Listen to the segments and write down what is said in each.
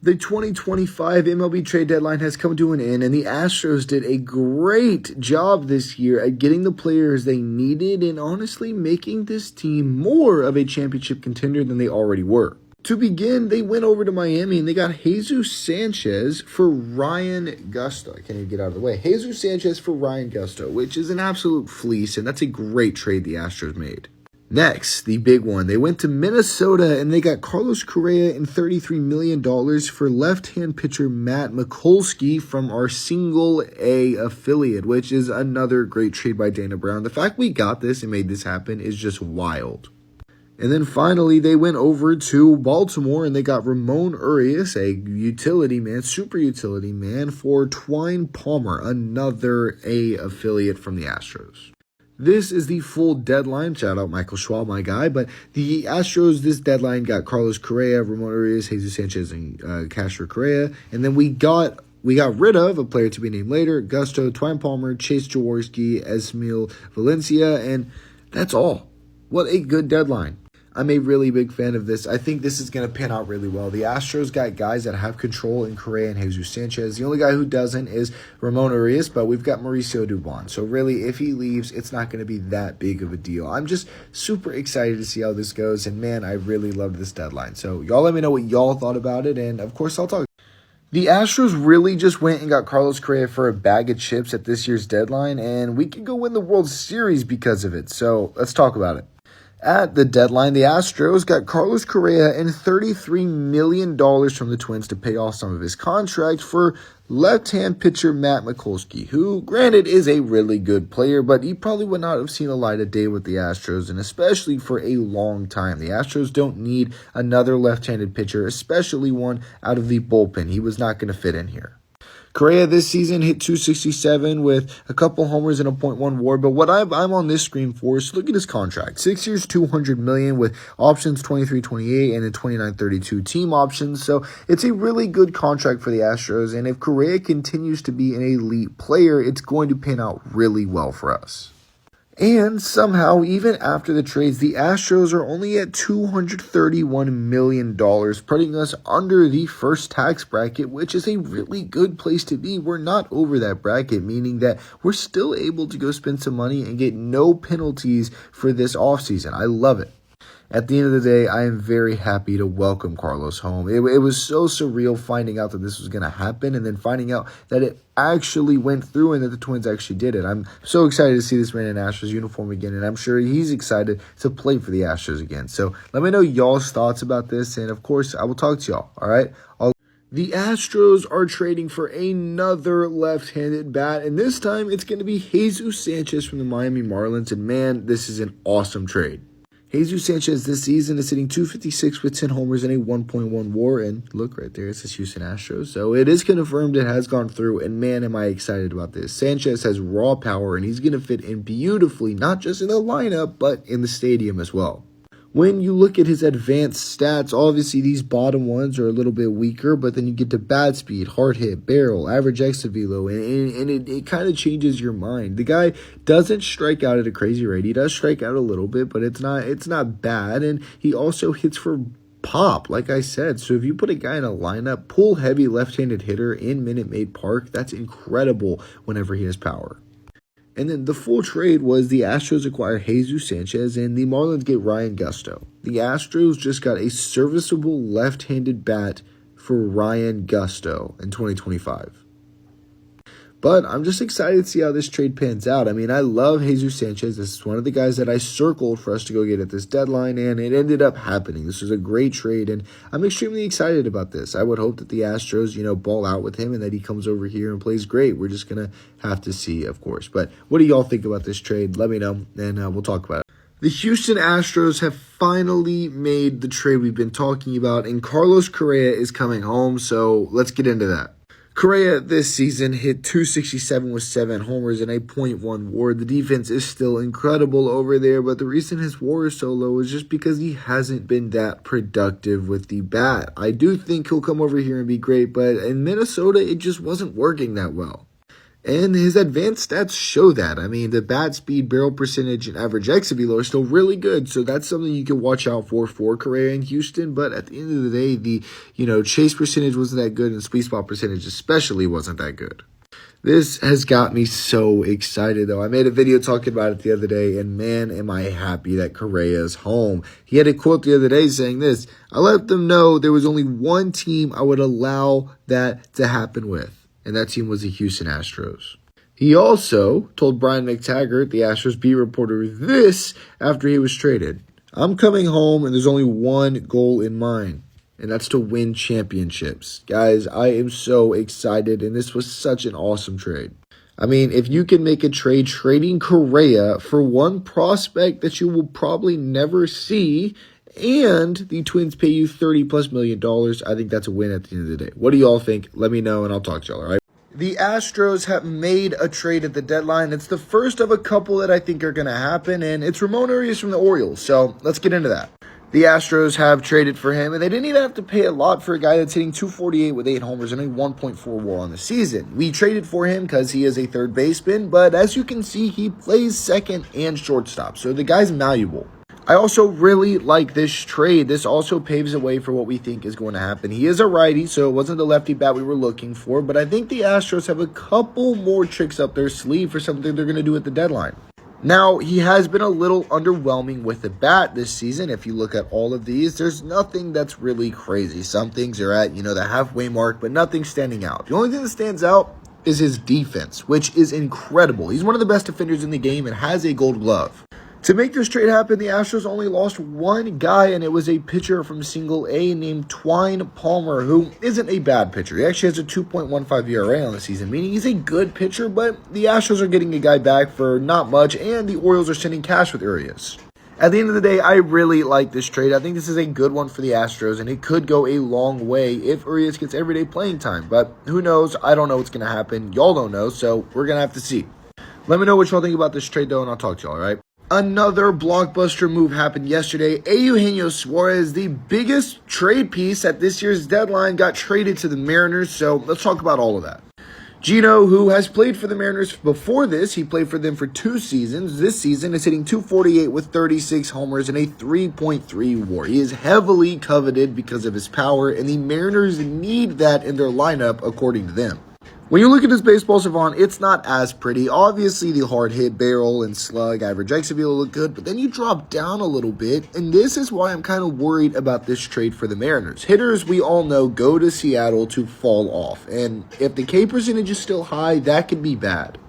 The 2025 MLB Trade Deadline has come to an end, and the Astros did a great job this year at getting the players they needed and honestly making this team more of a championship contender than they already were. To begin, they went over to Miami and they got Jesus Sanchez for Ryan Gusto. I can't even get out of the way. Jesus Sanchez for Ryan Gusto, which is an absolute fleece, and that's a great trade the Astros made. Next, the big one. They went to Minnesota and they got Carlos Correa and $33 million for left-hand pitcher Matt Mikulski from our single-A affiliate, which is another great trade by Dana Brown. The fact we got this and made this happen is just wild. And then finally, they went over to Baltimore and they got Ramon Urias, a utility man, super utility man, for Twine Palmer, another A affiliate from the Astros. This is the full deadline. Shout out Michael Schwab, my guy. But the Astros, this deadline got Carlos Correa, Ramon Urias, Jesus Sanchez, and Castro Correa. And then we got rid of a player to be named later, Gusto, Twine Palmer, Chase Jaworski, Esmil Valencia, and that's all. What a good deadline. I'm a really big fan of this. I think this is going to pan out really well. The Astros got guys that have control in Correa and Jesus Sanchez. The only guy who doesn't is Ramon Urias, but we've got Mauricio Dubon. So really, if he leaves, it's not going to be that big of a deal. I'm just super excited to see how this goes, and man, I really love this deadline. So y'all let me know what y'all thought about it, and of course, I'll talk. The Astros really just went and got Carlos Correa for a bag of chips at this year's deadline, and we could go win the World Series because of it. So let's talk about it. At the deadline, the Astros got Carlos Correa and $33 million from the Twins to pay off some of his contract for left-hand pitcher Matt Mikulski, who, granted, is a really good player, but he probably would not have seen a light of day with the Astros, and especially for a long time. The Astros don't need another left-handed pitcher, especially one out of the bullpen. He was not going to fit in here. Correa this season hit .267 with a couple homers and a .1 WAR, but what I'm on this screen for is look at his contract. 6 years, $200 million with options 23-28 and a 29-32 team options. So it's a really good contract for the Astros, and if Correa continues to be an elite player, it's going to pan out really well for us. And somehow, even after the trades, the Astros are only at $231 million, putting us under the first tax bracket, which is a really good place to be. We're not over that bracket, meaning that we're still able to go spend some money and get no penalties for this offseason. I love it. At the end of the day, I am very happy to welcome Carlos home. It was so surreal finding out that this was going to happen and then finding out that it actually went through and that the Twins actually did it. I'm so excited to see this man in Astros uniform again, and I'm sure he's excited to play for the Astros again. So let me know y'all's thoughts about this, and of course, I will talk to y'all, all right? The Astros are trading for another left-handed bat, and this time it's going to be Jesus Sanchez from the Miami Marlins, and man, this is an awesome trade. Jesus Sanchez this season is hitting .256 with 10 homers and a 1.1 WAR, and look right there, it says Houston Astros. So it is confirmed it has gone through, and man, am I excited about this. Sanchez has raw power, and he's going to fit in beautifully, not just in the lineup, but in the stadium as well. When you look at his advanced stats, obviously these bottom ones are a little bit weaker, but then you get to bat speed, hard hit, barrel, average exit velo, and it kind of changes your mind. The guy doesn't strike out at a crazy rate. He does strike out a little bit, but it's not bad, and he also hits for pop, like I said. So if you put a guy in a lineup, pull heavy left-handed hitter in Minute Maid Park, that's incredible whenever he has power. And then the full trade was the Astros acquire Jesus Sanchez and the Marlins get Ryan Gusto. The Astros just got a serviceable left-handed bat for Ryan Gusto in 2025. But I'm just excited to see how this trade pans out. I mean, I love Jesus Sanchez. This is one of the guys that I circled for us to go get at this deadline, and it ended up happening. This was a great trade, and I'm extremely excited about this. I would hope that the Astros, ball out with him and that he comes over here and plays great. We're just going to have to see, of course. But what do y'all think about this trade? Let me know, and we'll talk about it. The Houston Astros have finally made the trade we've been talking about, and Carlos Correa is coming home, so let's get into that. Correa this season hit .267 with 7 homers and a .1 WAR. The defense is still incredible over there, but the reason his WAR is so low is just because he hasn't been that productive with the bat. I do think he'll come over here and be great, but in Minnesota, it just wasn't working that well. And his advanced stats show that. I mean, the bat speed, barrel percentage, and average exit velo are still really good. So that's something you can watch out for Correa in Houston. But at the end of the day, the chase percentage wasn't that good, and sweet spot percentage especially wasn't that good. This has got me so excited, though. I made a video talking about it the other day, and man, am I happy that Correa is home. He had a quote the other day saying this: "I let them know there was only one team I would allow that to happen with, and that team was the Houston Astros." He also told Brian McTaggart, the Astros beat reporter, this after he was traded: "I'm coming home, and there's only one goal in mind, and that's to win championships." Guys, I am so excited, and this was such an awesome trade. I mean, if you can make a trade trading Correa for one prospect that you will probably never see, and the Twins pay you $30+ million, I think that's a win at the end of the day. What do y'all think? Let me know, and I'll talk to y'all, all right? The Astros have made a trade at the deadline. It's the first of a couple that I think are going to happen, and it's Ramon Urias from the Orioles, so let's get into that. The Astros have traded for him, and they didn't even have to pay a lot for a guy that's hitting .248 with 8 homers and a 1.4 WAR on the season. We traded for him because he is a third baseman, but as you can see, he plays second and shortstop, so the guy's malleable. I also really like this trade. This also paves the way for what we think is going to happen. He is a righty, so it wasn't the lefty bat we were looking for, but I think the Astros have a couple more tricks up their sleeve for something they're going to do at the deadline. Now, he has been a little underwhelming with the bat this season. If you look at all of these, there's nothing that's really crazy. Some things are at, the halfway mark, but nothing standing out. The only thing that stands out is his defense, which is incredible. He's one of the best defenders in the game and has a gold glove. To make this trade happen, the Astros only lost one guy, and it was a pitcher from Single A named Twine Palmer, who isn't a bad pitcher. He actually has a 2.15 ERA on the season, meaning he's a good pitcher, but the Astros are getting a guy back for not much, and the Orioles are sending cash with Urias. At the end of the day, I really like this trade. I think this is a good one for the Astros, and it could go a long way if Urias gets everyday playing time, but who knows? I don't know what's going to happen. Y'all don't know, so we're going to have to see. Let me know what y'all think about this trade, though, and I'll talk to y'all, all right? Another blockbuster move happened yesterday. Eugenio Suárez, the biggest trade piece at this year's deadline, got traded to the Mariners, so let's talk about all of that. Gino, who has played for the Mariners before this, he played for them for 2 seasons. This season is hitting .248 with 36 homers and a 3.3 WAR. He is heavily coveted because of his power, and the Mariners need that in their lineup, according to them. When you look at this baseball savant, it's not as pretty. Obviously, the hard hit, barrel, and slug, average exit velo look good, but then you drop down a little bit, and this is why I'm kind of worried about this trade for the Mariners. Hitters, we all know, go to Seattle to fall off, and if the K percentage is still high, that could be bad.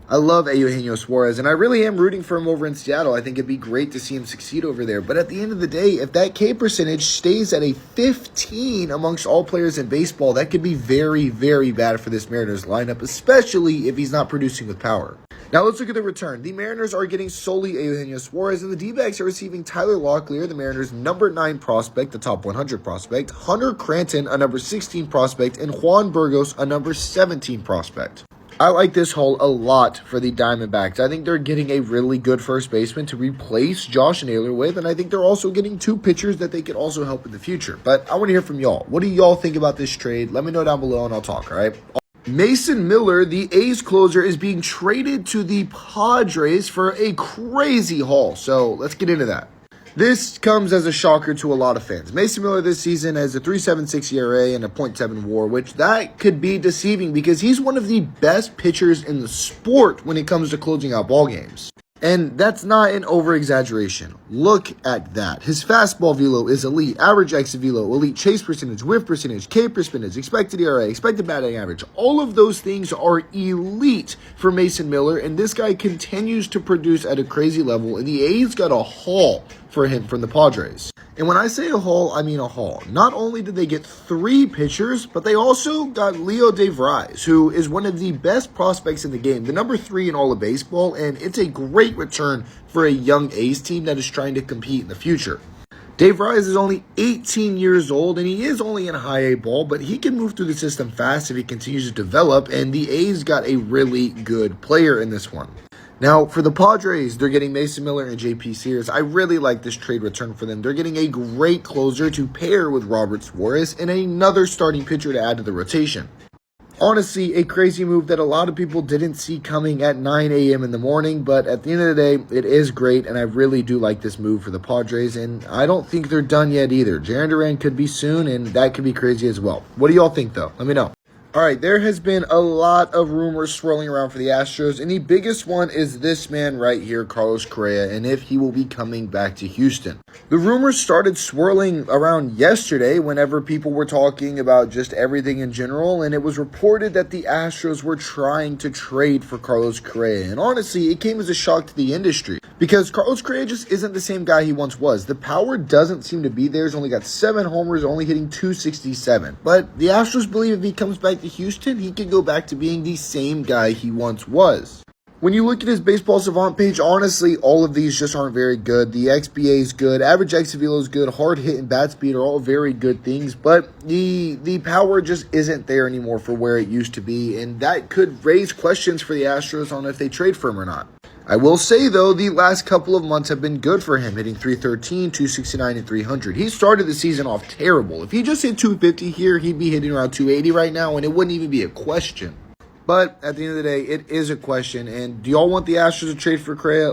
I love Eugenio Suárez, and I really am rooting for him over in Seattle. I think it'd be great to see him succeed over there. But at the end of the day, if that K percentage stays at a 15 amongst all players in baseball, that could be very, very bad for this Mariners lineup, especially if he's not producing with power. Now let's look at the return. The Mariners are getting solely Eugenio Suárez, and the D-backs are receiving Tyler Locklear, the Mariners' number 9 prospect, the top 100 prospect, Hunter Cranton, a number 16 prospect, and Juan Burgos, a number 17 prospect. I like this haul a lot for the Diamondbacks. I think they're getting a really good first baseman to replace Josh Naylor with, and I think they're also getting 2 pitchers that they could also help in the future. But I want to hear from y'all. What do y'all think about this trade? Let me know down below, and I'll talk, all right? Mason Miller, the A's closer, is being traded to the Padres for a crazy haul. So let's get into that. This comes as a shocker to a lot of fans. Mason Miller this season has a 3.76 ERA and a .7 WAR, which that could be deceiving because he's one of the best pitchers in the sport when it comes to closing out ball games. And that's not an over-exaggeration. Look at that. His fastball velo is elite, average exit velo, elite chase percentage, whiff percentage, K percentage, expected ERA, expected batting average. All of those things are elite for Mason Miller, and this guy continues to produce at a crazy level, and the A's got a haul for him from the Padres. And when I say a haul, I mean a haul. Not only did they get 3 pitchers, but they also got Leo DeVries, who is one of the best prospects in the game, the number 3 in all of baseball, and it's a great return for a young A's team that is trying to compete in the future. DeVries is only 18 years old, and he is only in high A ball, but he can move through the system fast if he continues to develop, and the A's got a really good player in this one. Now, for the Padres, they're getting Mason Miller and JP Sears. I really like this trade return for them. They're getting a great closer to pair with Robert Suárez and another starting pitcher to add to the rotation. Honestly, a crazy move that a lot of people didn't see coming at 9 a.m. in the morning, but at the end of the day, it is great, and I really do like this move for the Padres, and I don't think they're done yet either. Duran could be soon, and that could be crazy as well. What do y'all think, though? Let me know. All right, there has been a lot of rumors swirling around for the Astros, and the biggest one is this man right here, Carlos Correa, and if he will be coming back to Houston. The rumors started swirling around yesterday whenever people were talking about just everything in general, and it was reported that the Astros were trying to trade for Carlos Correa, and honestly, it came as a shock to the industry because Carlos Correa just isn't the same guy he once was. The power doesn't seem to be there. He's only got 7 homers, only hitting .267, but the Astros believe if he comes back to Houston, he could go back to being the same guy he once was. When you look at his baseball savant page, honestly, all of these just aren't very good. The XBA is good, average XVelo is good, hard hit and bat speed are all very good things, but the power just isn't there anymore for where it used to be, and that could raise questions for the Astros on if they trade for him or not. I will say, though, the last couple of months have been good for him, hitting .313, .269, and .300. He started the season off terrible. If he just hit .250 here, he'd be hitting around .280 right now, and it wouldn't even be a question. But at the end of the day, it is a question. And do y'all want the Astros to trade for Correa?